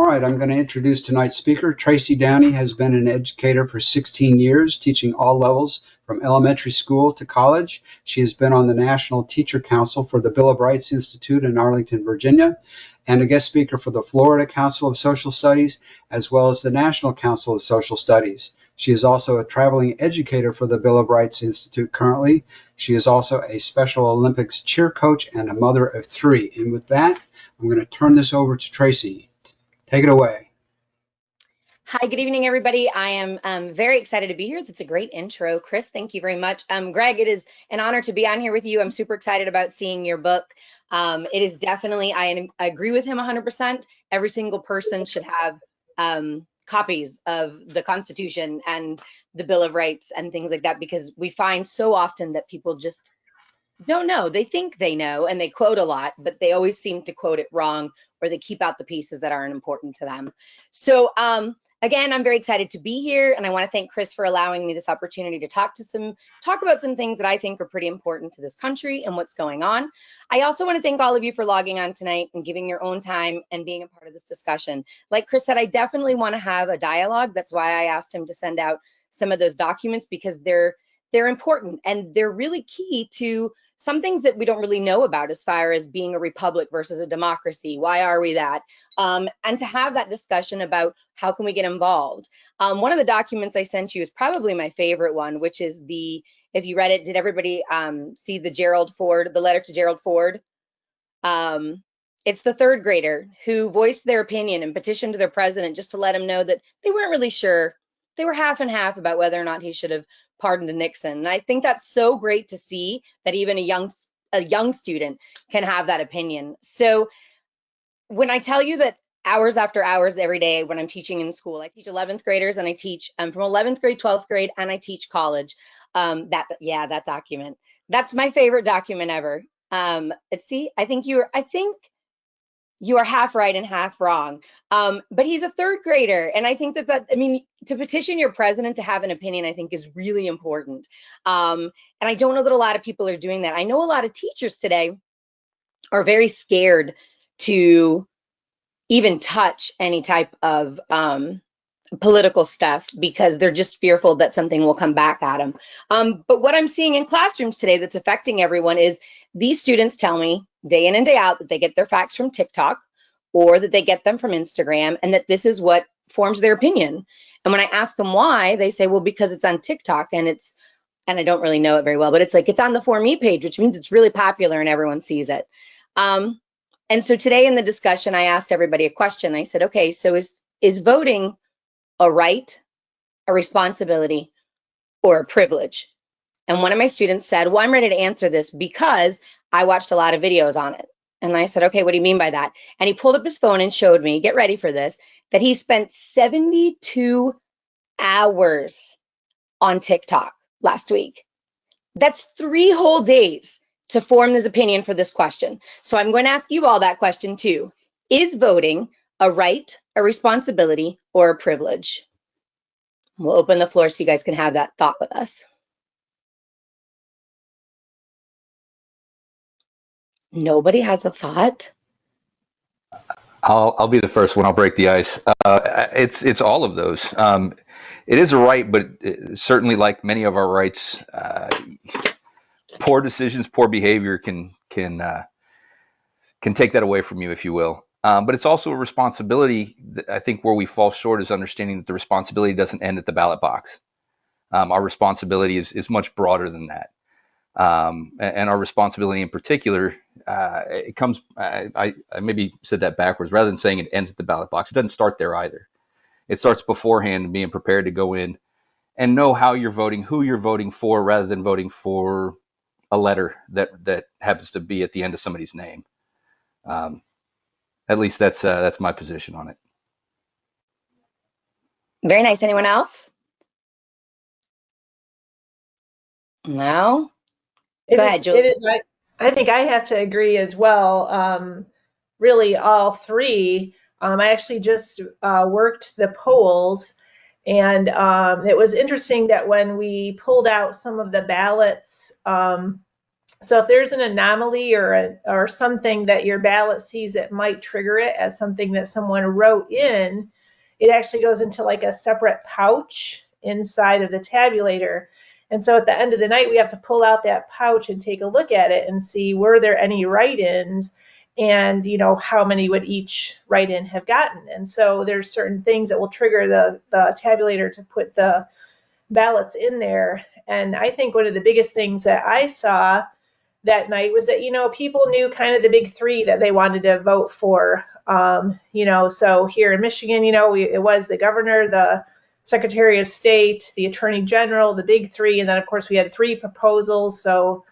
All right, I'm going to introduce tonight's speaker. Tracey Downey has been an educator for 16 years, teaching all levels from elementary school to college. She has been on the National Teacher Council for the Bill of Rights Institute in Arlington, Virginia, and a guest speaker for the Florida Council of Social Studies, as well as the National Council of Social Studies. She is also a traveling educator for the Bill of Rights Institute currently. She is also a Special Olympics cheer coach and a mother of 3. And with that, I'm going to turn this over to Tracey. Take it away. Hi, good evening, everybody. I am very excited to be here. It's a great intro. Chris, thank you very much. Greg, it is an honor to be on here with you. I'm super excited about seeing your book. It is definitely, I agree with him 100%. Every single person should have copies of the Constitution and the Bill of Rights and things like that, because we find so often that people just don't know. They think they know and they quote a lot, but they always seem to quote it wrong, or they keep out the pieces that aren't important to them. So again, I'm very excited to be here, and I want to thank Chris for allowing me this opportunity to talk about some things that I think are pretty important to this country and what's going on. I also want to thank all of you for logging on tonight and giving your own time and being a part of this discussion. Like Chris said, I definitely want to have a dialogue. That's why I asked him to send out some of those documents, because they're important and they're really key to some things that we don't really know about as far as being a republic versus a democracy. Why are we that? And to have that discussion about how can we get involved. One of the documents I sent you is probably my favorite one, which is if you read it, did everybody see the letter to Gerald Ford? It's the 3rd grader who voiced their opinion and petitioned to their president just to let him know that they weren't really sure. They were half and half about whether or not he should have pardoned Nixon. And I think that's so great to see that even a young student can have that opinion. So when I tell you that hours after hours every day when I'm teaching in school, I teach 11th graders, and I teach from 11th grade, 12th grade, and I teach college. That document, that's my favorite document ever. I think you are half right and half wrong. But he's a 3rd grader. And I think to petition your president to have an opinion, I think is really important. And I don't know that a lot of people are doing that. I know a lot of teachers today are very scared to even touch any type of political stuff, because they're just fearful that something will come back at them. But what I'm seeing in classrooms today that's affecting everyone is these students tell me day in and day out that they get their facts from TikTok, or that they get them from Instagram, and that this is what forms their opinion. And when I ask them why, they say, well, because it's on TikTok, and I don't really know it very well, but it's on the For Me page, which means it's really popular and everyone sees it. And so today in the discussion, I asked everybody a question. I said, okay, so is voting a right, a responsibility, or a privilege? And one of my students said, well, I'm ready to answer this because I watched a lot of videos on it. And I said, okay, what do you mean by that? And he pulled up his phone and showed me, get ready for this, that he spent 72 hours on TikTok last week. That's 3 whole days to form his opinion for this question. So I'm going to ask you all that question too. Is voting a right, a responsibility, or a privilege? We'll open the floor so you guys can have that thought with us. Nobody has a thought? I'll be the first one. I'll break the ice. It's all of those. It is a right, but certainly, like many of our rights, poor decisions, poor behavior can take that away from you, if you will. But it's also a responsibility. I think where we fall short is understanding that the responsibility doesn't end at the ballot box. Our responsibility is much broader than that. And our responsibility in particular, it comes, I maybe said that backwards. Rather than saying it ends at the ballot box, it doesn't start there either. It starts beforehand, being prepared to go in and know how you're voting, who you're voting for, rather than voting for a letter that happens to be at the end of somebody's name. At least that's my position on it. Very nice. Anyone else? No? Go ahead, Julie. I think I have to agree as well. Really, all 3. I actually just worked the polls, and it was interesting that when we pulled out some of the ballots So if there's an anomaly or something that your ballot sees that might trigger it as something that someone wrote in, it actually goes into like a separate pouch inside of the tabulator. And so at the end of the night, we have to pull out that pouch and take a look at it and see, were there any write-ins, and how many would each write-in have gotten. And so there's certain things that will trigger the tabulator to put the ballots in there. And I think one of the biggest things that I saw that night was that people knew kind of the big three that they wanted to vote for. So here in Michigan, it was the governor, the secretary of state, the attorney general, the big three, and then of course we had three proposals. So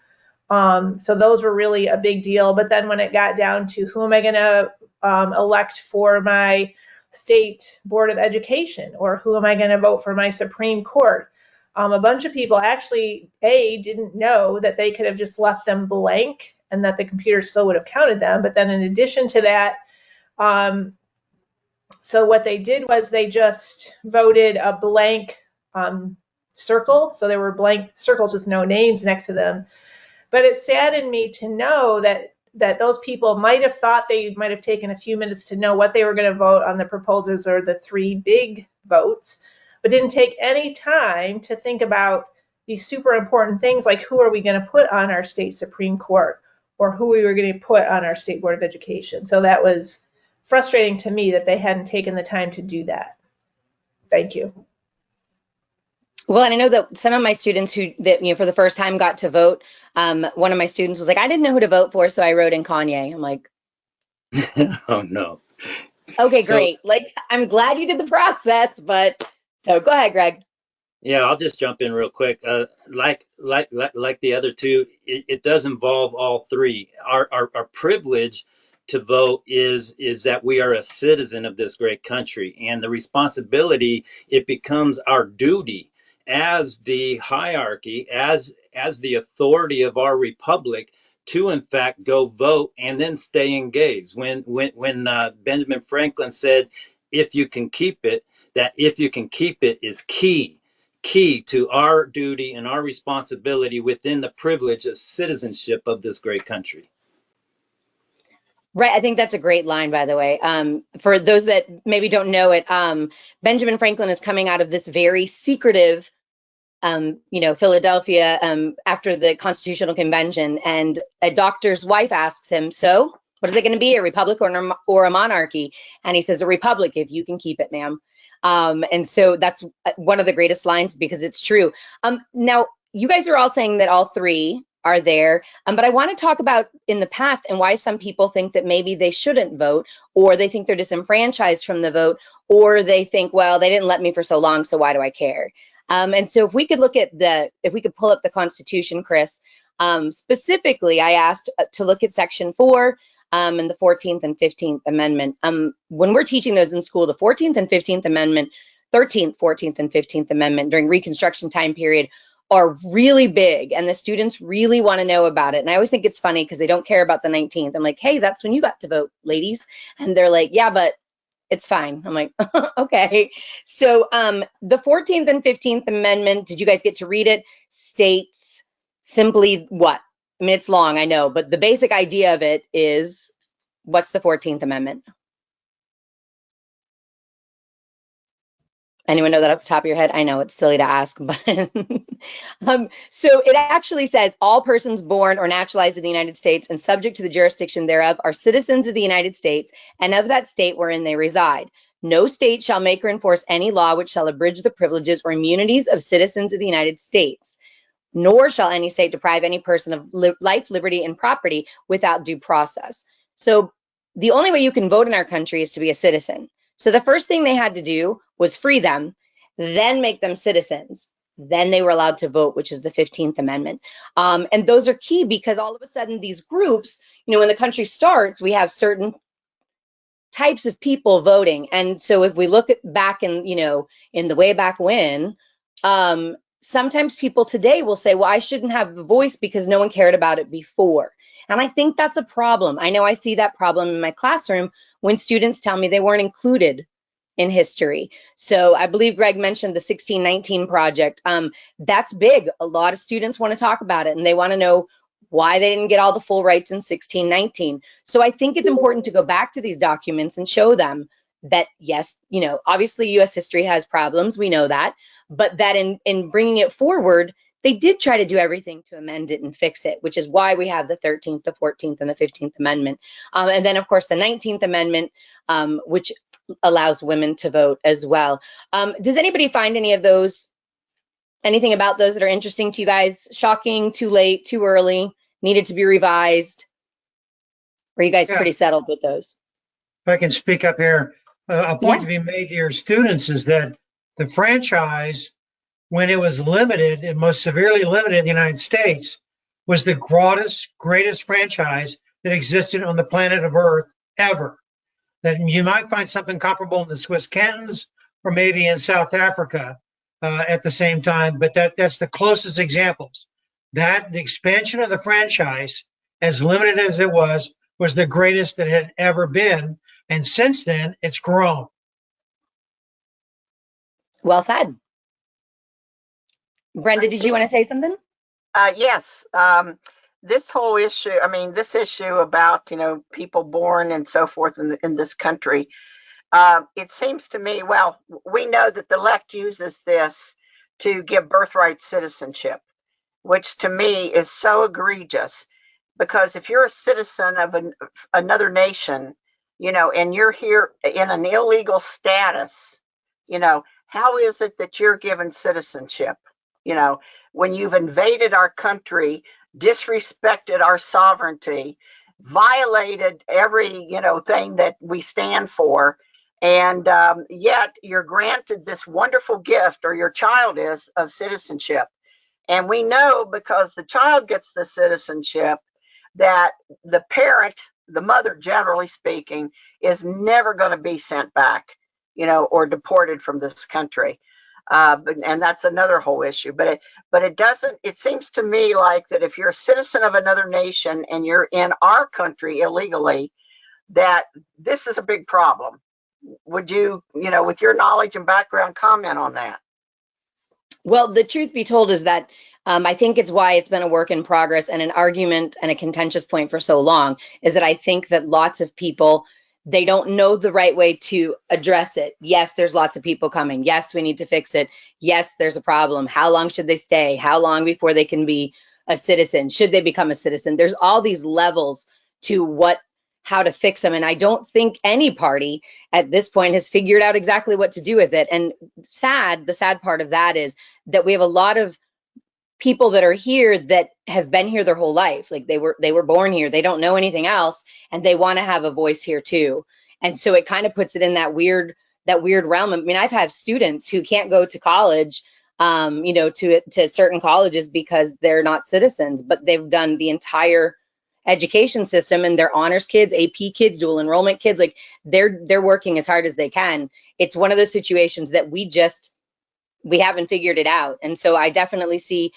those were really a big deal. But then when it got down to who am I going to elect for my state board of education, or who am I going to vote for my Supreme Court, a bunch of people actually didn't know that they could have just left them blank and that the computer still would have counted them. But then in addition to that, so what they did was they just voted a blank circle. So there were blank circles with no names next to them. But it saddened me to know that those people might have thought they might have taken a few minutes to know what they were going to vote on the proposals or the three big votes, but didn't take any time to think about these super important things like who are we going to put on our state Supreme Court, or who we were going to put on our state board of education. So that was frustrating to me that they hadn't taken the time to do that. Thank you. Well, and I know that some of my students for the first time got to vote. One of my students was like, I didn't know who to vote for, so I wrote in Kanye. I'm like, Oh no. okay, So great. Like, I'm glad you did the process, but no, go ahead, Greg. yeah, I'll just jump in real quick. Like the other two, it does involve all three. Our privilege to vote is that we are a citizen of this great country, and the responsibility, it becomes our duty as the hierarchy, as the authority of our republic, to in fact go vote and then stay engaged. When Benjamin Franklin said, "If you can keep it," that "if you can keep it" is key to our duty and our responsibility within the privilege of citizenship of this great country. Right. I think that's a great line, by the way. For those that maybe don't know it, Benjamin Franklin is coming out of this very secretive, Philadelphia, after the Constitutional Convention, and a doctor's wife asks him, so what is it going to be, a republic or a monarchy? And he says, a republic, if you can keep it, ma'am. And so that's one of the greatest lines, because it's true. Now, you guys are all saying that all three are there, but I want to talk about in the past and why some people think that maybe they shouldn't vote, or they think they're disenfranchised from the vote, or they think, well, they didn't let me for so long, so why do I care? And so if we could pull up the Constitution, Chris, specifically, I asked to look at Section 4 and the 14th and 15th Amendment. When we're teaching those in school, the 14th and 15th Amendment, 13th, 14th, and 15th Amendment during Reconstruction time period are really big, and the students really want to know about it. And I always think it's funny because they don't care about the 19th. I'm like, hey, that's when you got to vote, ladies. And they're like, yeah, but it's fine. I'm like, okay. So the 14th and 15th Amendment, did you guys get to read it? States simply what? I mean, it's long, I know, but the basic idea of it is, what's the 14th Amendment? Anyone know that off the top of your head? I know it's silly to ask, but so it actually says all persons born or naturalized in the United States and subject to the jurisdiction thereof are citizens of the United States and of that state wherein they reside. No state shall make or enforce any law which shall abridge the privileges or immunities of citizens of the United States, nor shall any state deprive any person of life, liberty, and property without due process. So the only way you can vote in our country is to be a citizen. So the first thing they had to do was free them, then make them citizens. Then they were allowed to vote, which is the 15th Amendment. And those are key because all of a sudden these groups, when the country starts, we have certain types of people voting. And so if we look at back in the way back when, sometimes people today will say, well, I shouldn't have a voice because no one cared about it before. And I think that's a problem. I know I see that problem in my classroom when students tell me they weren't included in history. So I believe Greg mentioned the 1619 project. That's big. A lot of students want to talk about it, and they want to know why they didn't get all the full rights in 1619. So I think it's important to go back to these documents and show them that, yes, obviously US history has problems, we know that, but that in bringing it forward, they did try to do everything to amend it and fix it, which is why we have the 13th, the 14th, and the 15th Amendment. And then, of course, the 19th Amendment, which allows women to vote as well. Does anybody find anything about those that are interesting to you guys? Shocking, too late, too early, needed to be revised? Or are you guys Yeah, pretty settled with those? if I can speak up here, a point Yeah. to be made to your students is that the franchise, when it was limited and most severely limited in the United States, was the greatest franchise that existed on the planet of Earth ever. That you might find something comparable in the Swiss cantons or maybe in South Africa at the same time, but that's the closest examples. That the expansion of the franchise, as limited as it was the greatest that had ever been, and since then it's grown. Well said. Brenda, did you want to say something? Yes. This whole issue, I mean, this issue about, people born and so forth in this country, it seems to me, well, we know that the left uses this to give birthright citizenship, which to me is so egregious. Because if you're a citizen of another nation, and you're here in an illegal status, how is it that you're given citizenship? When you've invaded our country, disrespected our sovereignty, violated every, thing that we stand for, and yet you're granted this wonderful gift, or your child is, of citizenship. And we know because the child gets the citizenship that the parent, the mother, generally speaking, is never going to be sent back, or deported from this country. And that's another whole issue. But it doesn't. It seems to me like that if you're a citizen of another nation and you're in our country illegally, that this is a big problem. Would you, with your knowledge and background, comment on that? Well, the truth be told is that I think it's why it's been a work in progress and an argument and a contentious point for so long, is that I think that lots of people, they don't know the right way to address it. Yes, there's lots of people coming. Yes, we need to fix it. Yes, there's a problem. How long should they stay? How long before they can be a citizen? Should they become a citizen? There's all these levels to how to fix them. And I don't think any party at this point has figured out exactly what to do with it. And the sad part of that is that we have a lot of people that are here that have been here their whole life. Like they were born here. They don't know anything else, and they want to have a voice here too. And so it kind of puts it in that weird realm. I mean, I've had students who can't go to college, to certain colleges because they're not citizens, but they've done the entire education system, and they're honors kids, AP kids, dual enrollment kids. Like they're working as hard as they can. It's one of those situations that we haven't figured it out. And so I definitely see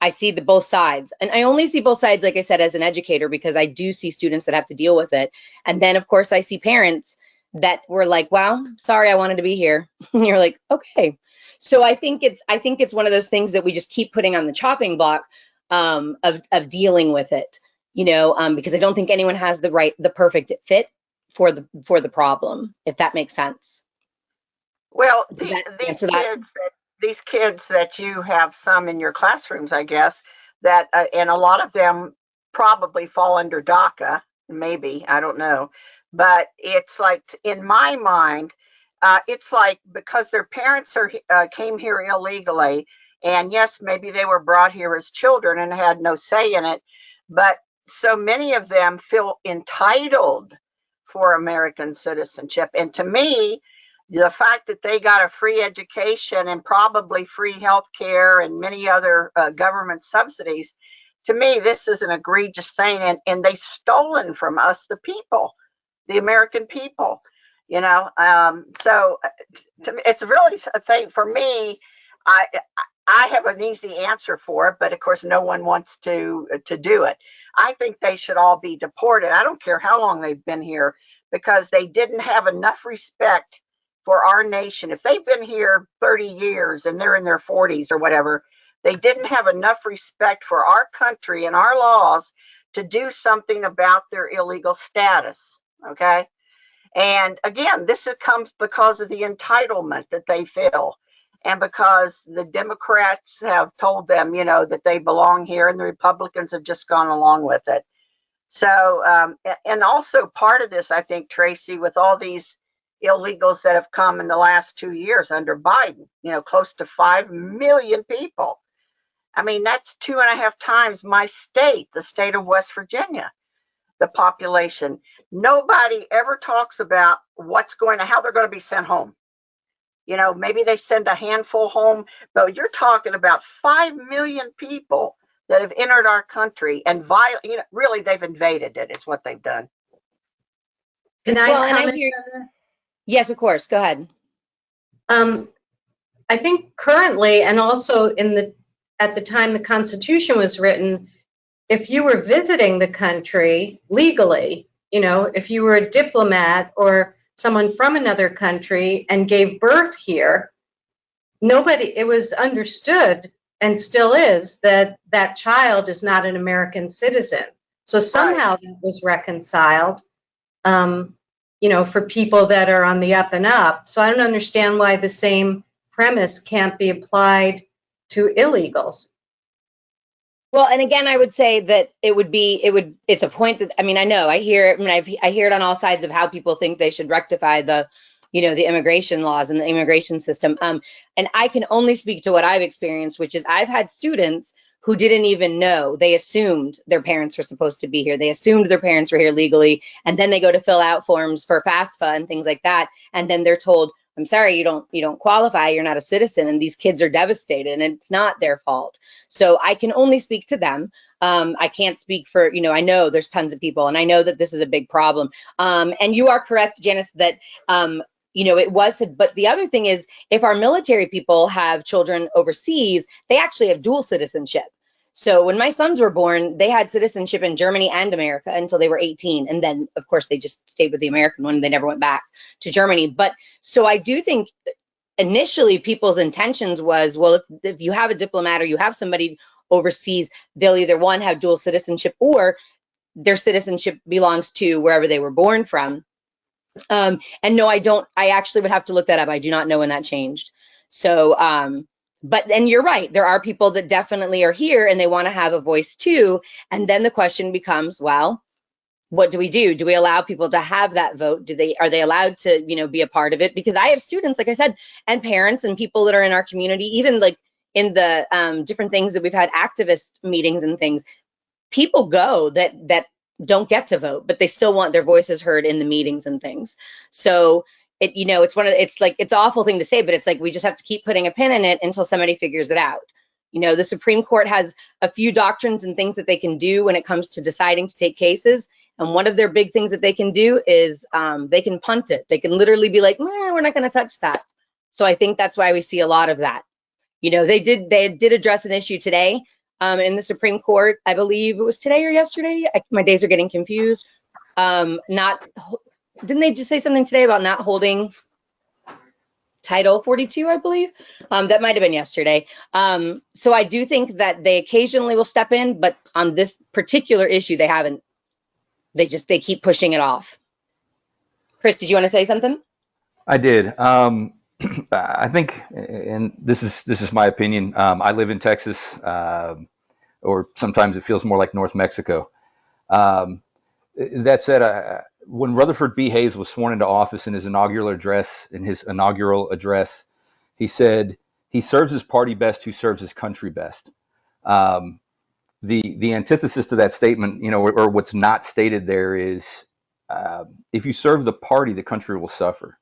the both sides. And I only see both sides, like I said, as an educator, because I do see students that have to deal with it. And then of course I see parents that were like, wow, sorry, I wanted to be here. And you're like, okay. So I think it's one of those things that we just keep putting on the chopping block of dealing with it, because I don't think anyone has the perfect fit for the problem, if that makes sense. Well, Does that these answer that? these kids that you have some in your classrooms, I guess, that and a lot of them probably fall under DACA, maybe, I don't know. But it's like, in my mind, it's like because their parents came here illegally, and yes, maybe they were brought here as children and had no say in it, but so many of them feel entitled for American citizenship. And to me, the fact that they got a free education and probably free health care and many other government subsidies, to me, this is an egregious thing. And they've stolen from us, the people, the American people, So it's really a thing for me. I have an easy answer for it, but of course, no one wants to do it. I think they should all be deported. I don't care how long they've been here, because they didn't have enough respect for our nation. If they've been here 30 years and they're in their 40s or whatever, They didn't have enough respect for our country and our laws to do something about their illegal status. Okay. And again, comes because of the entitlement that they feel, and because the Democrats have told them, that they belong here, and the Republicans have just gone along with it. So, and also part of this, I think, Tracy, with all these illegals that have come in the last 2 years under Biden, close to 5 million people. I mean, that's 2.5 times my state, the state of West Virginia, the population. Nobody ever talks about how they're going to be sent home. Maybe they send a handful home, but you're talking about 5 million people that have entered our country and really they've invaded it is what they've done. Can I Well, and I comment? hear, yes, of course. Go ahead. I think currently, and also at the time the Constitution was written, if you were visiting the country legally, if you were a diplomat or someone from another country and gave birth here, it was understood, and still is, that that child is not an American citizen. So somehow that was reconciled, for people that are on the up and up. So I don't understand why the same premise can't be applied to illegals. Well, and again, I would say that it's a point that, I hear it on all sides of how people think they should rectify the immigration laws and the immigration system. And I can only speak to what I've experienced, which is I've had students who didn't even know. They assumed their parents were supposed to be here. They assumed their parents were here legally. And then they go to fill out forms for FAFSA and things like that. And then they're told, I'm sorry, you don't qualify. You're not a citizen. And these kids are devastated, and it's not their fault. So I can only speak to them. I can't speak for, I know there's tons of people, and I know that this is a big problem. And you are correct, Janice, that, it was, but the other thing is, if our military people have children overseas, they actually have dual citizenship. So when my sons were born, they had citizenship in Germany and America until they were 18. And then, of course, they just stayed with the American one. They never went back to Germany. But so I do think initially people's intentions was, well, if you have a diplomat or you have somebody overseas, they'll either one, have dual citizenship, or their citizenship belongs to wherever they were born from. And no, I don't. I actually would have to look that up. I do not know when that changed. So, but then you're right. There are people that definitely are here and they want to have a voice too. And then the question becomes, well, what do we do? Do we allow people to have that vote? Are they allowed to, be a part of it? Because I have students, like I said, and parents and people that are in our community, even like in the different things that we've had activist meetings and things, people go that don't get to vote, but they still want their voices heard in the meetings and things. So it's an awful thing to say, but it's like, we just have to keep putting a pin in it until somebody figures it out. The Supreme Court has a few doctrines and things that they can do when it comes to deciding to take cases. And one of their big things that they can do is they can punt it. They can literally be like, we're not going to touch that. So I think that's why we see a lot of that. They did address an issue today in the Supreme Court. I believe it was today or yesterday. My days are getting confused. Didn't they just say something today about not holding Title 42, I believe? That might have been yesterday. So I do think that they occasionally will step in, but on this particular issue, they haven't. They keep pushing it off. Chris, did you want to say something? I did. I think, and this is my opinion. I live in Texas, or sometimes it feels more like North Mexico. That said, when Rutherford B. Hayes was sworn into office in his inaugural address, he said, "He serves his party best who serves his country best." The antithesis to that statement, or what's not stated there is, if you serve the party, the country will suffer.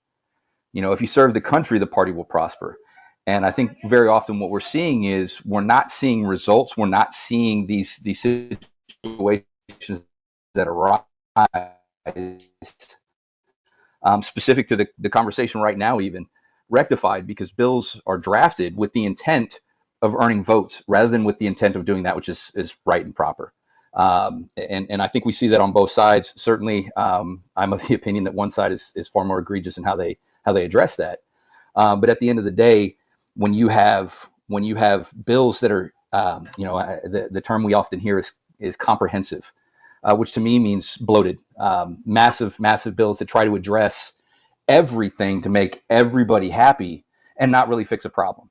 If you serve the country, the party will prosper. And I think very often what we're seeing is we're not seeing results. We're not seeing these situations that arise specific to the conversation right now, even rectified, because bills are drafted with the intent of earning votes rather than with the intent of doing that which is right and proper. And I think we see that on both sides. Certainly, I'm of the opinion that one side is far more egregious in how they address that. But at the end of the day, when you have bills that are The term we often hear is comprehensive, which to me means bloated, massive bills that try to address everything to make everybody happy and not really fix a problem.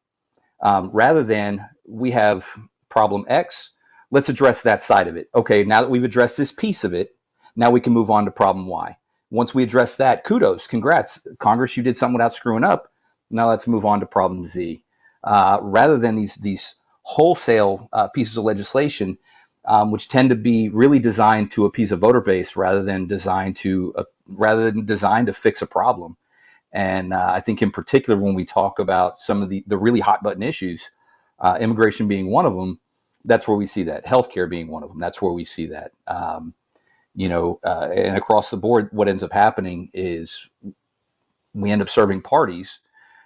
Rather than we have problem X, let's address that side of it. Okay, now that we've addressed this piece of it, now we can move on to problem Y. Once we address that, kudos, congrats, Congress, you did something without screwing up. Now let's move on to problem Z. Rather than these wholesale pieces of legislation, which tend to be really designed to appease a voter base rather than designed to fix a problem. And I think in particular, when we talk about some of the really hot button issues, immigration being one of them, that's where we see that. Healthcare being one of them, that's where we see that. And across the board, what ends up happening is we end up serving parties.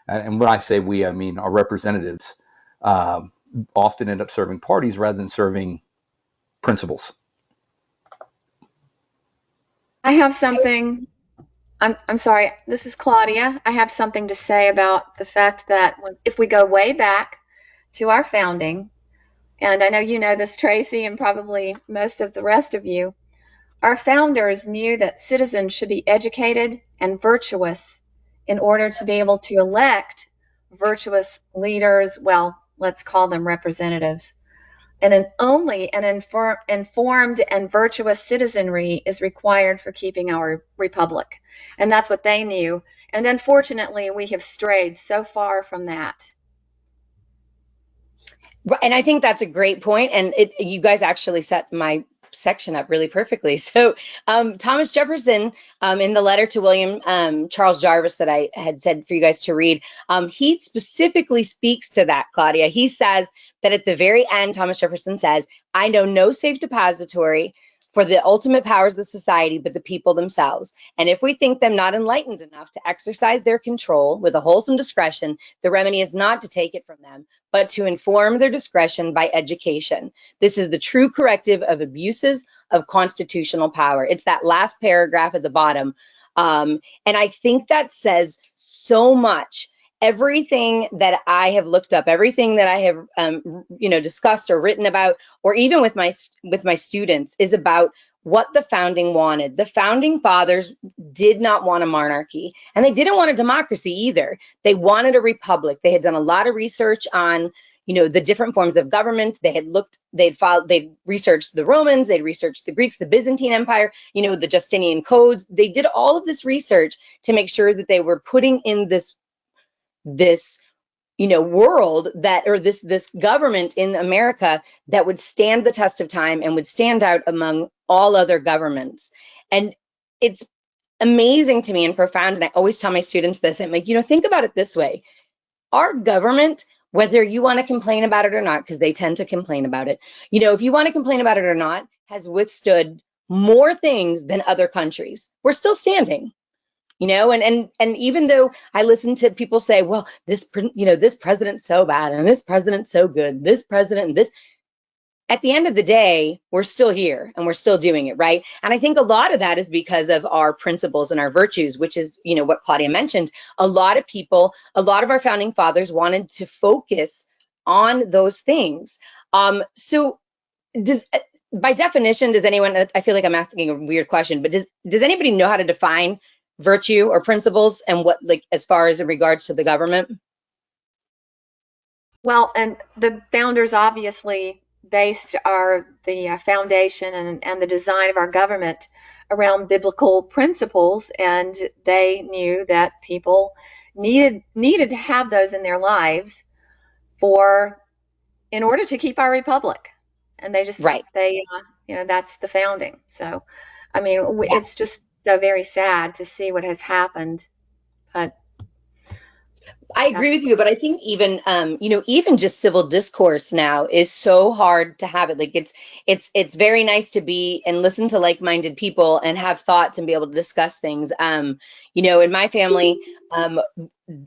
And when I say we, I mean our representatives often end up serving parties rather than serving principles. I have something. I'm sorry. This is Claudia. I have something to say about the fact that if we go way back to our founding, and I know you know this, Tracy, and probably most of the rest of you, our founders knew that citizens should be educated and virtuous in order to be able to elect virtuous leaders. Well, let's call them representatives. And only an informed and virtuous citizenry is required for keeping our republic. And that's what they knew. And unfortunately, we have strayed so far from that. And I think that's a great point. And you guys actually set my section up really perfectly. So Thomas Jefferson, in the letter to William Charles Jarvis that I had said for you guys to read, he specifically speaks to that, Claudia. He says that at the very end, Thomas Jefferson says, "I know no safe depository for the ultimate powers of the society but the people themselves. And if we think them not enlightened enough to exercise their control with a wholesome discretion, the remedy is not to take it from them, but to inform their discretion by education. This is the true corrective of abuses of constitutional power." It's that last paragraph at the bottom. And I think that says so much. Everything that I have looked up, everything that I have, discussed or written about, or even with my students, is about what the founding wanted. The founding fathers did not want a monarchy, and they didn't want a democracy either. They wanted a republic. They had done a lot of research on, the different forms of government. They'd researched the Romans, they'd researched the Greeks, the Byzantine Empire, the Justinian codes. They did all of this research to make sure that they were putting in this world this government in America that would stand the test of time and would stand out among all other governments. And it's amazing to me and profound. And I always tell my students this. I'm like, think about it this way. Our government, whether you want to complain about it or not, because they tend to complain about it, if you want to complain about it or not, has withstood more things than other countries. We're still standing. And even though I listen to people say, well, this president's so bad and this president's so good, this president and this, at the end of the day, we're still here and we're still doing it, right? And I think a lot of that is because of our principles and our virtues, which is, what Claudia mentioned. A lot of our founding fathers wanted to focus on those things. So by definition, does anyone, I feel like I'm asking a weird question, but does anybody know how to define virtue or principles, and what, as far as in regards to the government? Well, and the founders obviously based the foundation and the design of our government around biblical principles, and they knew that people needed to have those in their lives in order to keep our republic. And they just right. That's the founding. So, I mean, it's just so very sad to see what has happened, but I agree with you, but I think even even just civil discourse now is so hard to have it. Like it's very nice to be and listen to like-minded people and have thoughts and be able to discuss things. In my family,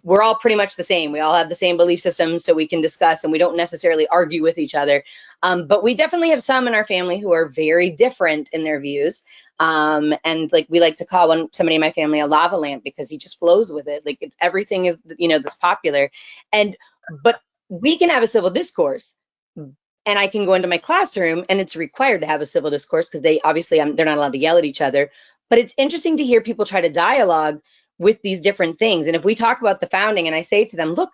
we're all pretty much the same. We all have the same belief systems, so we can discuss and we don't necessarily argue with each other. But we definitely have some in our family who are very different in their views. And we like to call somebody in my family a lava lamp because he just flows with it. Like everything is, that's popular. But we can have a civil discourse. and I can go into my classroom, and it's required to have a civil discourse because they obviously they're not allowed to yell at each other. But it's interesting to hear people try to dialogue with these different things. And if we talk about the founding, and I say to them, look,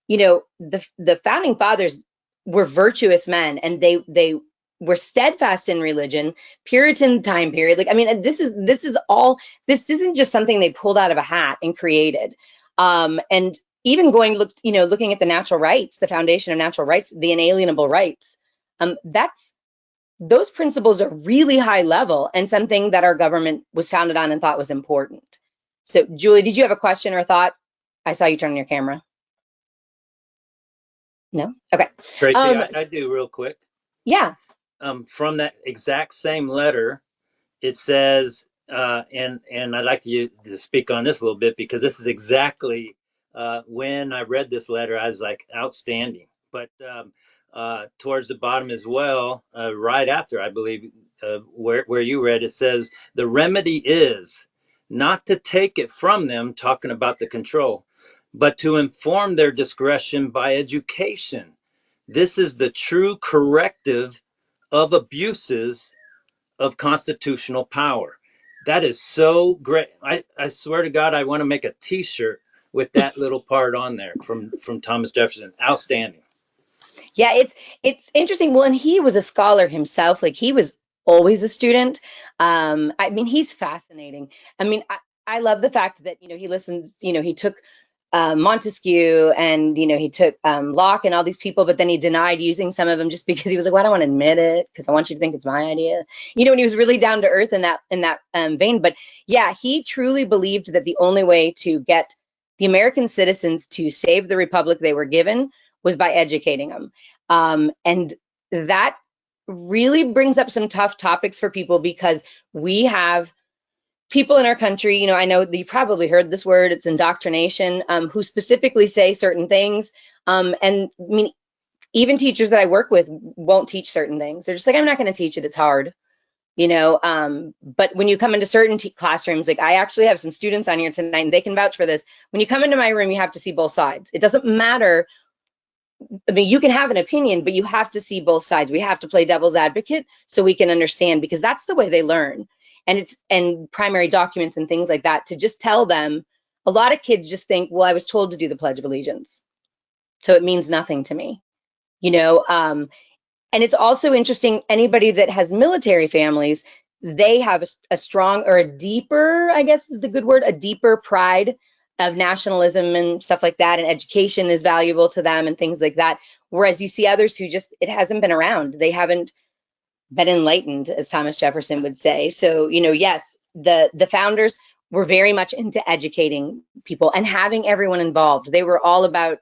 the founding fathers were virtuous men, and they were steadfast in religion, Puritan time period. Like, I mean, this isn't just something they pulled out of a hat and created. And even looking at the natural rights, the foundation of natural rights, the inalienable rights, those principles are really high level and something that our government was founded on and thought was important. So, Julie, did you have a question or a thought? I saw you turn on your camera. No? Okay. Tracey, I do real quick. Yeah. From that exact same letter, it says, and I'd like to speak on this a little bit, because this is exactly when I read this letter, I was like, outstanding. But towards the bottom as well, right after, I believe, where you read, it says, the remedy is not to take it from them, talking about the control, but to inform their discretion by education. This is the true corrective of abuses of constitutional power. That is so great. I swear to God, I want to make a T-shirt with that little part on there from Thomas Jefferson. Outstanding. Yeah, it's interesting. Well, and he was a scholar himself. Like, he was always a student. I mean, he's fascinating. I mean, I love the fact that, he listens, he took Montesquieu, and, he took Locke and all these people, but then he denied using some of them just because he was like, well, I don't want to admit it because I want you to think it's my idea. And he was really down to earth in that vein. But yeah, he truly believed that the only way to get the American citizens to save the republic they were given was by educating them. And that really brings up some tough topics for people, because we have people in our country, I know that you probably heard this word, it's indoctrination, who specifically say certain things. And I mean, even teachers that I work with won't teach certain things. They're just like, I'm not going to teach it. It's hard. But when you come into certain classrooms, like, I actually have some students on here tonight, and they can vouch for this. When you come into my room, you have to see both sides. It doesn't matter. I mean, you can have an opinion, but you have to see both sides. We have to play devil's advocate so we can understand, because that's the way they learn. And primary documents and things like that, to just tell them, a lot of kids just think, well, I was told to do the Pledge of Allegiance, so it means nothing to me, and it's also interesting, anybody that has military families, they have a strong, or a deeper, I guess is the good word, a deeper pride of nationalism and stuff like that, and education is valuable to them and things like that. Whereas you see others who it hasn't been around. They haven't been enlightened, as Thomas Jefferson would say. So, yes, the founders were very much into educating people and having everyone involved. They were all about,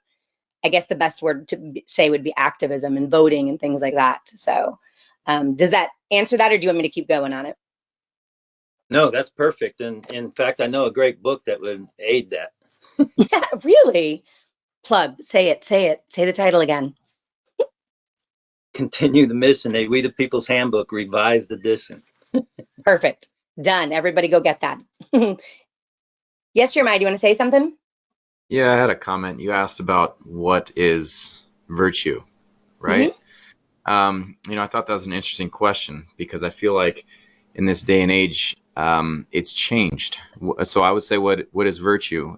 I guess the best word to say would be activism and voting and things like that. So does that answer that, or do you want me to keep going on it? No, that's perfect. And in fact, I know a great book that would aid that. Yeah, really. Plug, say it. Say the title again. Continue the Mission, a We the People's Handbook, revised edition. Perfect. Done. Everybody go get that. Yes, Jeremiah, do you want to say something? Yeah, I had a comment. You asked about what is virtue, right? I thought that was an interesting question, because I feel like in this day and age, it's changed. So I would say, what is virtue?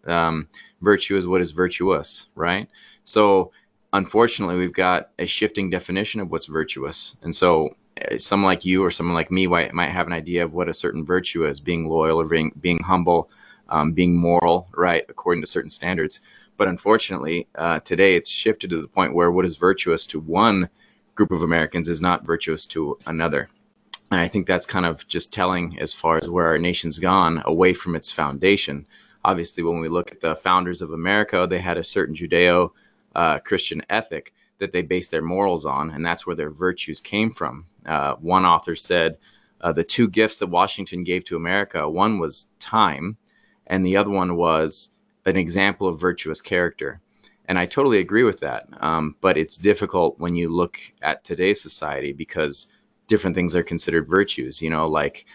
Virtue is what is virtuous, right? So unfortunately, we've got a shifting definition of what's virtuous. And so someone like you or someone like me might have an idea of what a certain virtue is: being loyal, or being humble, being moral, right, according to certain standards. But unfortunately, today it's shifted to the point where what is virtuous to one group of Americans is not virtuous to another. And I think that's kind of just telling as far as where our nation's gone away from its foundation. Obviously, when we look at the founders of America, they had a certain Judeo-Christian ethic that they based their morals on, and that's where their virtues came from. One author said the two gifts that Washington gave to America, one was time, and the other one was an example of virtuous character. And I totally agree with that. But it's difficult when you look at today's society, because different things are considered virtues, like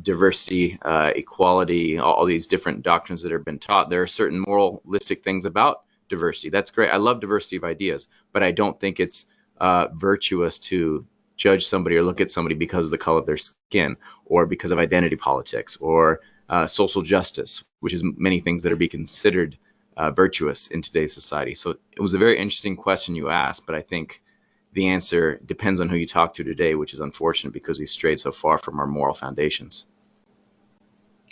diversity, equality, all these different doctrines that have been taught. There are certain moralistic things about diversity. That's great. I love diversity of ideas, but I don't think it's virtuous to judge somebody or look at somebody because of the color of their skin, or because of identity politics, or social justice, which is many things that are being considered virtuous in today's society. So it was a very interesting question you asked, but I think the answer depends on who you talk to today, which is unfortunate because we strayed so far from our moral foundations.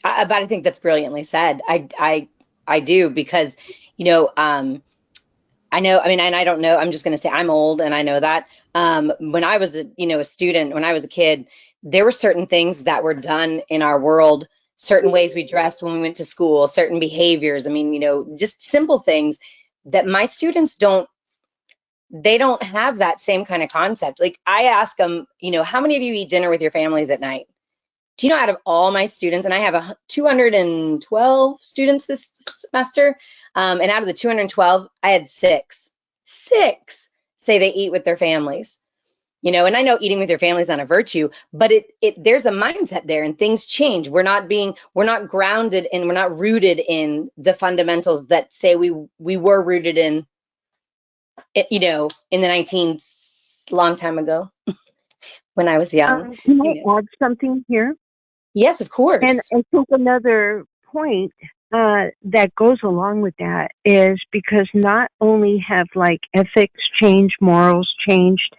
But I think that's brilliantly said. I do, because, I know, I mean, and I don't know, I'm just going to say I'm old and I know that. When I was a student, when I was a kid, there were certain things that were done in our world, certain ways we dressed when we went to school, certain behaviors. I mean, just simple things that my students they don't have that same kind of concept. Like, I ask them, how many of you eat dinner with your families at night? Do you know, out of all my students, and I have 212 students this semester, and out of the 212, I had six say they eat with their families. And I know eating with your family is not a virtue, but there's a mindset there, and things change. We're not grounded and we're not rooted in the fundamentals that say we were rooted in, in the long time ago when I was young. Can I add something here? Yes, of course. And I think another point that goes along with that is because not only have ethics changed, morals changed,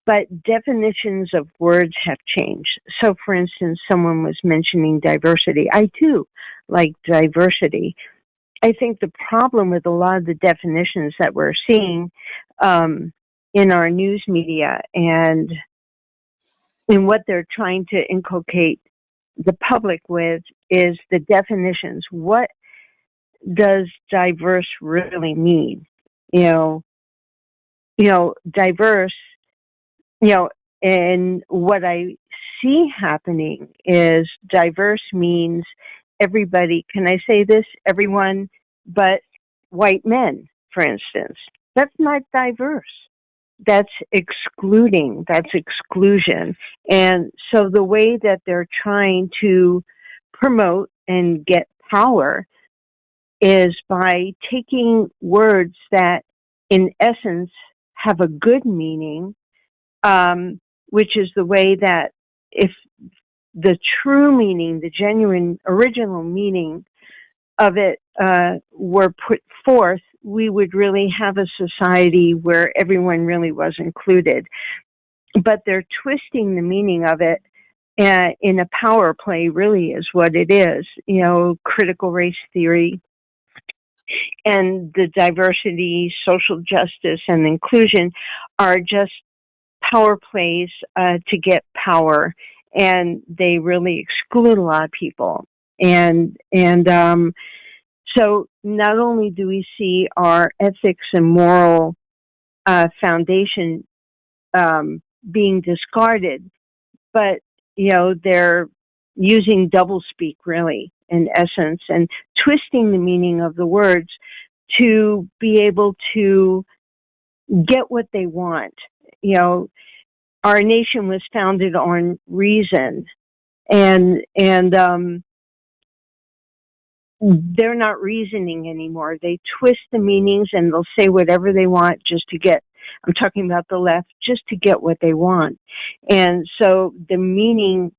but definitions of words have changed. So, for instance, someone was mentioning diversity. I too like diversity. I think the problem with a lot of the definitions that we're seeing in our news media and in what they're trying to inculcate the public with is the definitions. What does diverse really mean? Diverse, and what I see happening is diverse means everybody, can I say this? Everyone but white men, for instance. That's not diverse. That's excluding, that's exclusion. And so the way that they're trying to promote and get power is by taking words that in essence have a good meaning, which is the way that if the true meaning, the genuine original meaning of it were put forth, we would really have a society where everyone really was included. But they're twisting the meaning of it in a power play, really is what it is. Critical race theory and the diversity, social justice, and inclusion are just power plays to get power, and they really exclude a lot of people. So not only do we see our ethics and moral foundation being discarded, but they're using doublespeak, really, in essence, and twisting the meaning of the words to be able to get what they want. Our nation was founded on reason, and they're not reasoning anymore. They twist the meanings and they'll say whatever they want just to get, I'm talking about the left, just to get what they want. And so the meanings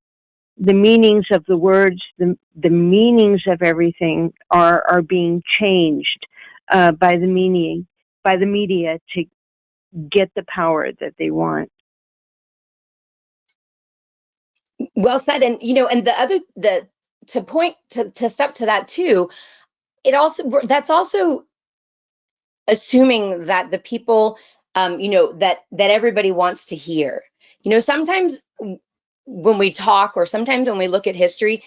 of the words, the meanings of everything are being changed by the media to get the power that they want. Well said. And to step to that too, that's also assuming that the people that everybody wants to hear. Sometimes when we talk, or sometimes when we look at history,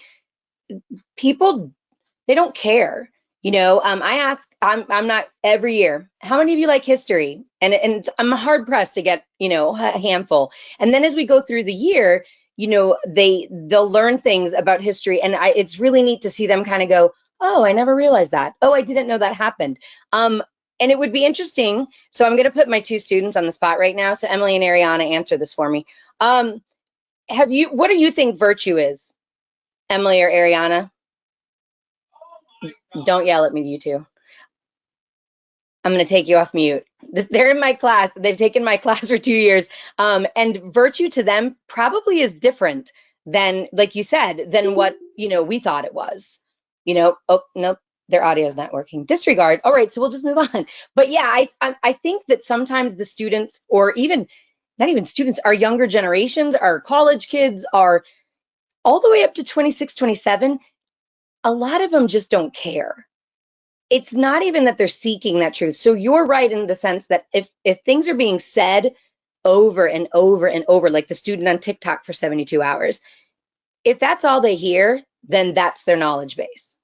people, they don't care. I ask, I'm not every year, how many of you like history? And I'm hard pressed to get, a handful. And then as we go through the year, they'll learn things about history. And it's really neat to see them kind of go, oh, I never realized that. Oh, I didn't know that happened. And it would be interesting. So I'm going to put my two students on the spot right now. So Emily and Ariana, answer this for me. What do you think virtue is? Emily or Ariana? Don't yell at me, you two. I'm going to take you off mute. They're in my class. They've taken my class for 2 years. And virtue to them probably is different than, like you said, than what, we thought it was. Oh, nope, their audio is not working. Disregard. All right, so we'll just move on. But yeah, I think that sometimes the students, or even not even students, our younger generations, our college kids, are all the way up to 26, 27, a lot of them just don't care. It's not even that they're seeking that truth. So you're right in the sense that if things are being said over and over and over, like the student on TikTok for 72 hours, if that's all they hear, then that's their knowledge base.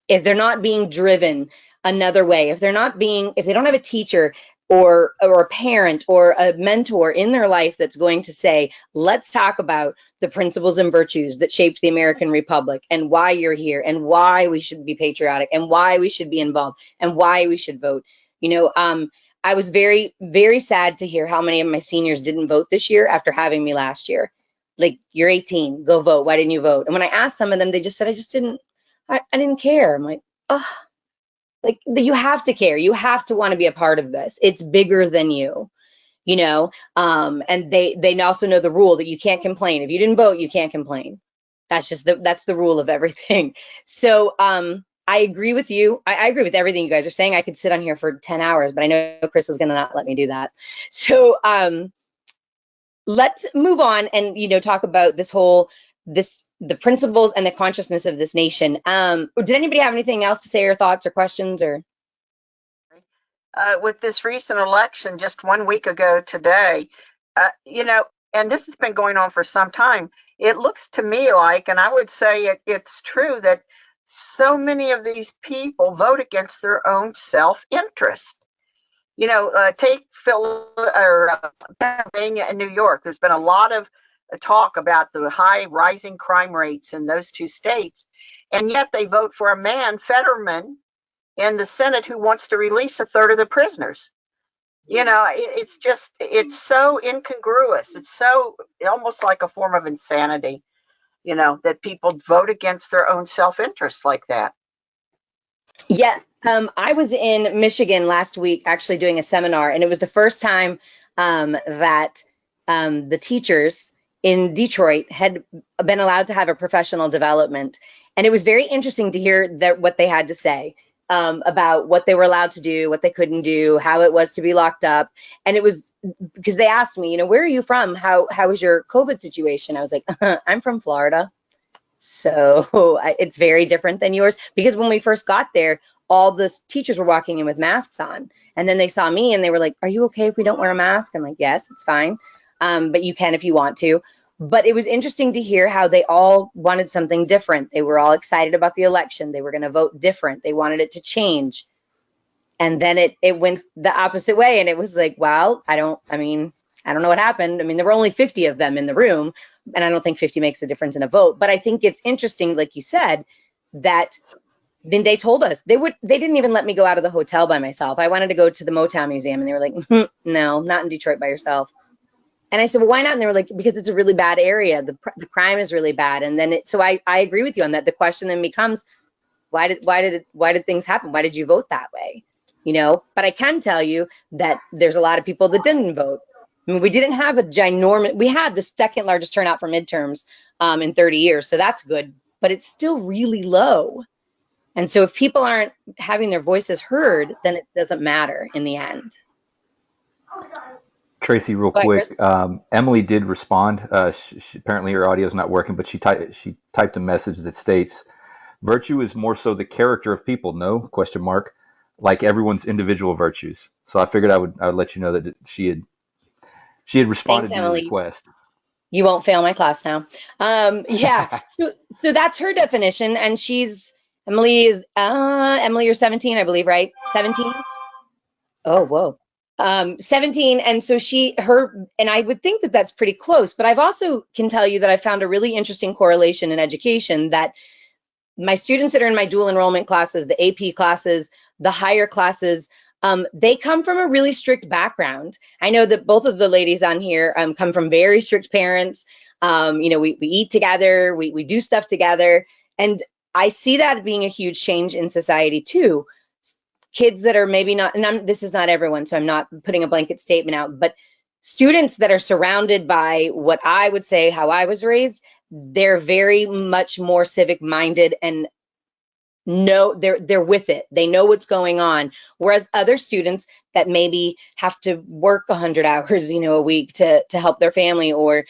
If they're not being driven another way, if they don't have a teacher or a parent or a mentor in their life that's going to say, let's talk about the principles and virtues that shaped the American Republic and why you're here and why we should be patriotic and why we should be involved and why we should vote. I was very, very sad to hear how many of my seniors didn't vote this year after having me last year. Like, you're 18, go vote. Why didn't you vote? And when I asked some of them, they just said, I didn't care. I'm like, oh, like, you have to care. You have to want to be a part of this. It's bigger than you, and they also know the rule that you can't complain. If you didn't vote, you can't complain. That's the rule of everything. So I agree with you. I agree with everything you guys are saying. I could sit on here for 10 hours, but I know Chris is going to not let me do that. So let's move on and, talk about the principles and the consciousness of this nation. Did anybody have anything else to say, or thoughts or questions, or? With this recent election just 1 week ago today, and this has been going on for some time, it looks to me like, and I would say it's true, that so many of these people vote against their own self-interest. Take Pennsylvania and New York. There's been a lot of talk about the high rising crime rates in those two states, and yet they vote for a man, Fetterman, in the Senate, who wants to release a third of the prisoners. It's so incongruous. It's so almost like a form of insanity, that people vote against their own self-interest like that. Yeah. I was in Michigan last week actually doing a seminar, and it was the first time that the teachers in Detroit had been allowed to have a professional development. And it was very interesting to hear what they had to say about what they were allowed to do, what they couldn't do, how it was to be locked up. And it was because they asked me, where are you from? How is your COVID situation? I was like, I'm from Florida. So it's very different than yours, because when we first got there, all the teachers were walking in with masks on. And then they saw me and they were like, are you okay if we don't wear a mask? I'm like, yes, it's fine. But you can if you want to. But it was interesting to hear how they all wanted something different. They were all excited about the election. They were going to vote different. They wanted it to change. And then it went the opposite way. And it was like, wow, I don't know what happened. There were only 50 of them in the room, and I don't think 50 makes a difference in a vote. But I think it's interesting, like you said, that then they told us they didn't even let me go out of the hotel by myself. I wanted to go to the Motown Museum, and they were like, no, not in Detroit by yourself. And I said, well, why not? And they were like, because it's a really bad area. The crime is really bad. And then so I agree with you on that. The question then becomes, why did things happen? Why did you vote that way? But I can tell you that there's a lot of people that didn't vote. We didn't have we had the second largest turnout for midterms in 30 years. So that's good, but it's still really low. And so if people aren't having their voices heard, then it doesn't matter in the end. Tracy, real quick, Emily did respond. Apparently her audio is not working, but she typed a message that states, virtue is more so the character of people, no? ? Like everyone's individual virtues. So I figured I would let you know that she had responded to the request. You won't fail my class now. Yeah. So that's her definition, and Emily, you're 17, I believe, right? 17? Oh, whoa. 17. And so and I would think that that's pretty close, but I've also can tell you that I found a really interesting correlation in education, that my students that are in my dual enrollment classes, the AP classes, the higher classes, they come from a really strict background. I know that both of the ladies on here come from very strict parents. We eat together, we do stuff together. And I see that being a huge change in society too. kids that are maybe not, and this is not everyone, so I'm not putting a blanket statement out, but students that are surrounded by what I would say how I was raised, they're very much more civic minded and know they're with it. They know what's going on. Whereas other students that maybe have to work 100 hours, a week to help their family, or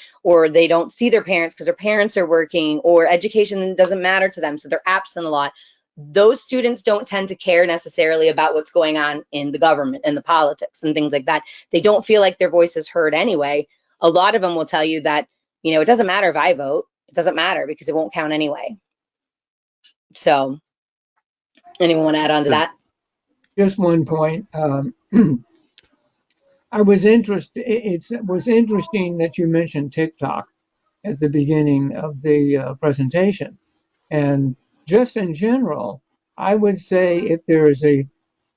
they don't see their parents because their parents are working, or education doesn't matter to them, so they're absent a lot. Those students don't tend to care necessarily about what's going on in the government and the politics and things like that. They don't feel like their voice is heard anyway. A lot of them will tell you that, it doesn't matter if I vote. It doesn't matter because it won't count anyway. So anyone want to add on to So that? Just one point. I was interested. It was interesting that you mentioned TikTok at the beginning of the presentation, and just in general, I would say if there is a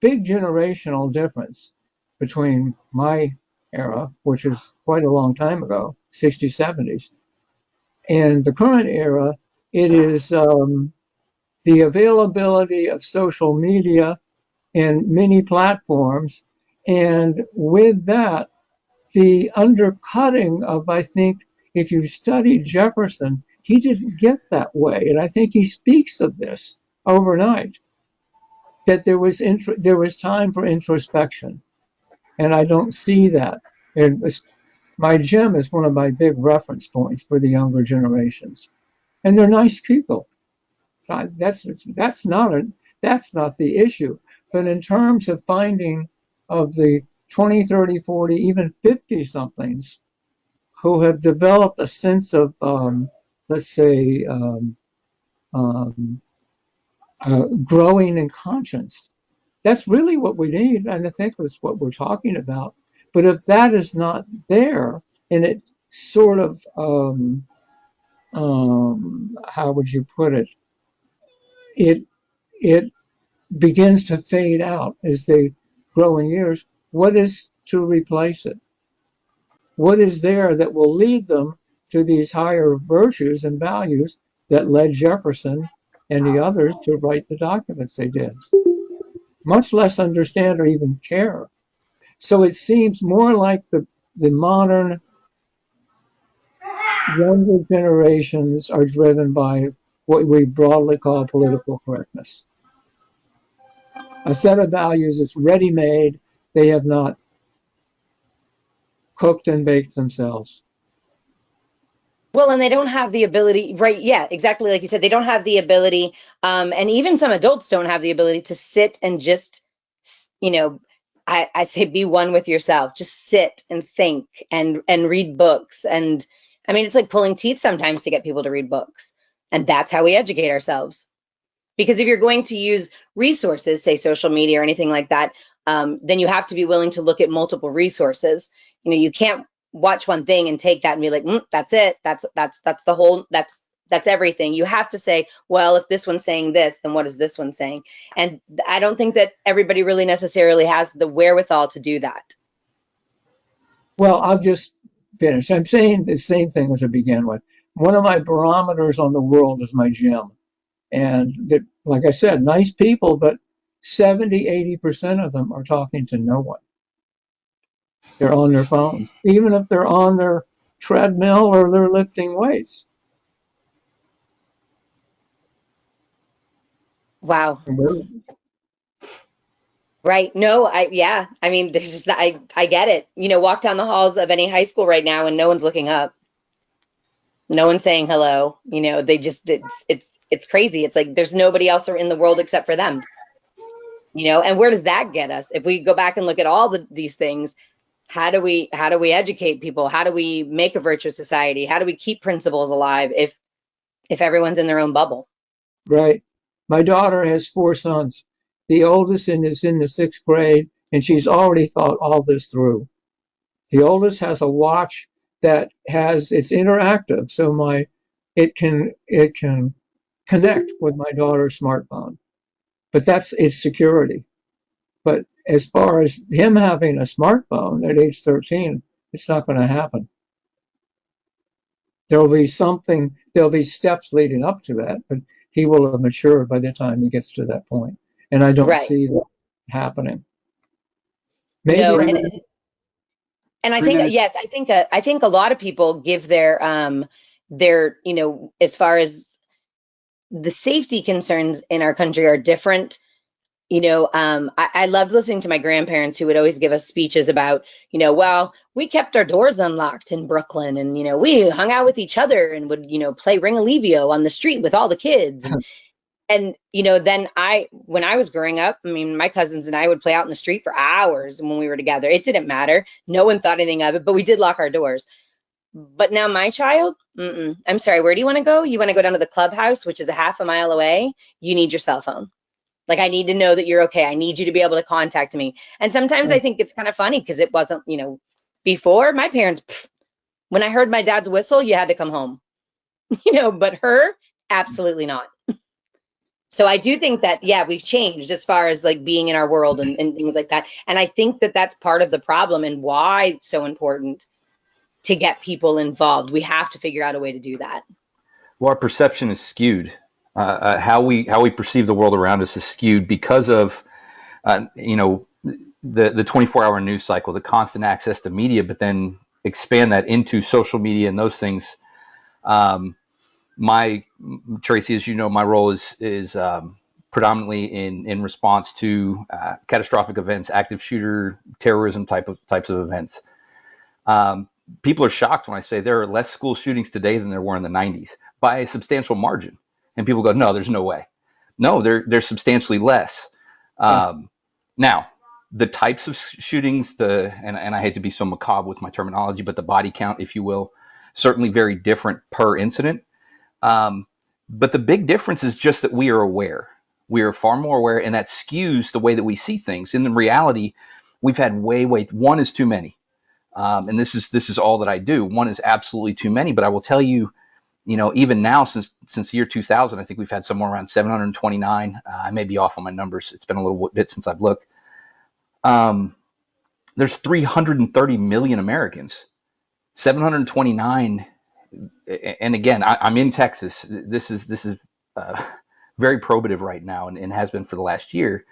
big generational difference between my era, which is quite a long time ago, 60s, 70s, and the current era, it is the availability of social media and many platforms. And with that, the undercutting of, I think, if you study Jefferson, he didn't get that way. And I think he speaks of this overnight, that there was time for introspection. And I don't see that. And my gym is one of my big reference points for the younger generations. And they're nice people. So that's not the issue. But in terms of finding of the 20, 30, 40, even 50 somethings who have developed a sense of, let's say, growing in conscience, that's really what we need. And I think that's what we're talking about. But if that is not there, and it sort of, how would you put it? It begins to fade out as they grow in years. What is to replace it? What is there that will lead them to these higher virtues and values that led Jefferson and the others to write the documents they did? Much less understand or even care. So it seems more like the modern younger generations are driven by what we broadly call political correctness. A set of values that's ready-made. They have not cooked and baked themselves. Well, and they don't have the ability, right? Yeah, exactly. Like you said, they don't have the ability, and even some adults don't have the ability to sit and just, I say be one with yourself. Just sit and think and read books. And I mean, it's like pulling teeth sometimes to get people to read books. And that's how we educate ourselves. Because if you're going to use resources, say social media or anything like that, then you have to be willing to look at multiple resources. You can't watch one thing and take that and be like, that's it. That's the whole, that's everything. You have to say, well, if this one's saying this, then what is this one saying? And I don't think that everybody really necessarily has the wherewithal to do that. Well, I'll just finish. I'm saying the same thing as I began with. One of my barometers on the world is my gym. And like I said, nice people, but 70–80% of them are talking to no one. They're on their phones, even if they're on their treadmill or they're lifting weights. Wow. Right. No, I mean, there's just, I get it. Walk down the halls of any high school right now and no one's looking up. No one's saying hello. They just, it's crazy. It's like there's nobody else in the world except for them. And where does that get us? If we go back and look at all these things, how do we educate people? How do we make a virtuous society? How do we keep principles alive if everyone's in their own bubble? Right. My daughter has 4 sons. The oldest is in the 6th grade, and she's already thought all this through. The oldest has a watch that it's interactive, so it can connect with my daughter's smartphone. But that's its security. But as far as him having a smartphone at age 13, it's not going to happen. There'll be steps leading up to that, but he will have matured by the time he gets to that point. And I don't see that. happening. Maybe No, Three and minutes. and I 3 think, minutes. yes, I think a lot of people give their, as far as the safety concerns in our country are different. I loved listening to my grandparents who would always give us speeches about, well, we kept our doors unlocked in Brooklyn, and, we hung out with each other and would, play Ring Alivio on the street with all the kids. And then when I was growing up, I mean, my cousins and I would play out in the street for hours when we were together. It didn't matter. No one thought anything of it, but we did lock our doors. But now my child, I'm sorry, where do you want to go? You want to go down to the clubhouse, which is a half a mile away? You need your cell phone. Like, I need to know that you're okay. I need you to be able to contact me. And sometimes I think it's kind of funny because it wasn't, before my parents, when I heard my dad's whistle, you had to come home, but her, absolutely not. So I do think that, yeah, we've changed as far as like being in our world and things like that. And I think that that's part of the problem and why it's so important to get people involved. We have to figure out a way to do that. Well, our perception is skewed. How we perceive the world around us is skewed because of the 24-hour news cycle, the constant access to media, but then expand that into social media and those things. Tracey, as you know, my role is predominantly in response to catastrophic events, active shooter, terrorism types of events. People are shocked when I say there are less school shootings today than there were in the 90s by a substantial margin. And people go, no, there's no way. No, they're substantially less. Now, the types of shootings, and I hate to be so macabre with my terminology, but the body count, if you will, certainly very different per incident. But the big difference is just that we are aware. We are far more aware, and that skews the way that we see things. In the reality, we've had one is too many. And this is all that I do. One is absolutely too many, but I will tell you, even now since the year 2000, I think we've had somewhere around 729. I may be off on my numbers. It's been a little bit since I've looked. There's 330 million Americans. 729, and again, I'm in Texas. This is very probative right now, and has been for the last year.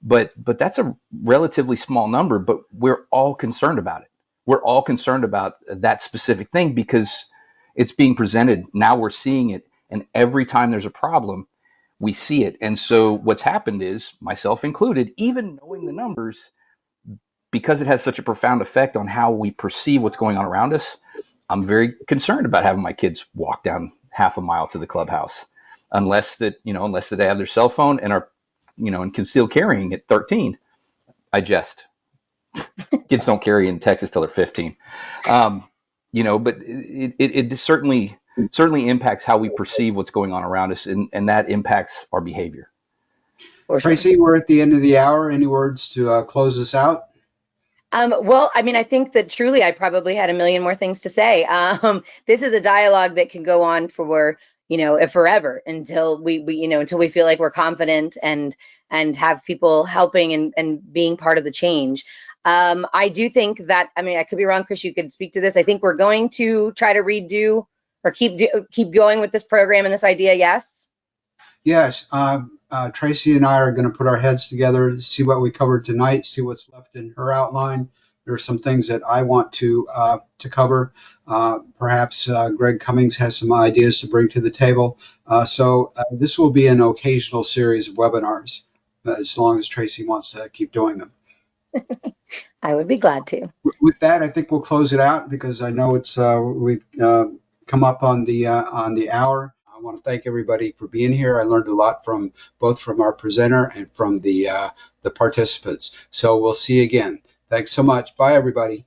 But that's a relatively small number. But we're all concerned about it. We're all concerned about that specific thing because it's being presented. Now we're seeing it. And every time there's a problem, we see it. And so what's happened is, myself included, even knowing the numbers, because it has such a profound effect on how we perceive what's going on around us, I'm very concerned about having my kids walk down half a mile to the clubhouse, unless that they have their cell phone and are, in concealed carrying at 13. I jest. Kids don't carry in Texas till they're 15. But it certainly impacts how we perceive what's going on around us, and that impacts our behavior. Tracey, we're at the end of the hour. Any words to close us out? Well, I mean, I think that truly I probably had a million more things to say. This is a dialogue that can go on for, forever until we feel like we're confident and have people helping and being part of the change. I do think that, I mean, I could be wrong, Chris, you could speak to this. I think we're going to try to redo or keep going with this program and this idea. Yes. Yes. Tracey and I are going to put our heads together to see what we covered tonight, see what's left in her outline. There are some things that I want to cover. Perhaps Greg Cummings has some ideas to bring to the table. So this will be an occasional series of webinars, as long as Tracey wants to keep doing them. I would be glad to. With that, I think we'll close it out because I know we've come up on the hour. I want to thank everybody for being here. I learned a lot both from our presenter and from the participants. So we'll see you again. Thanks so much. Bye, everybody.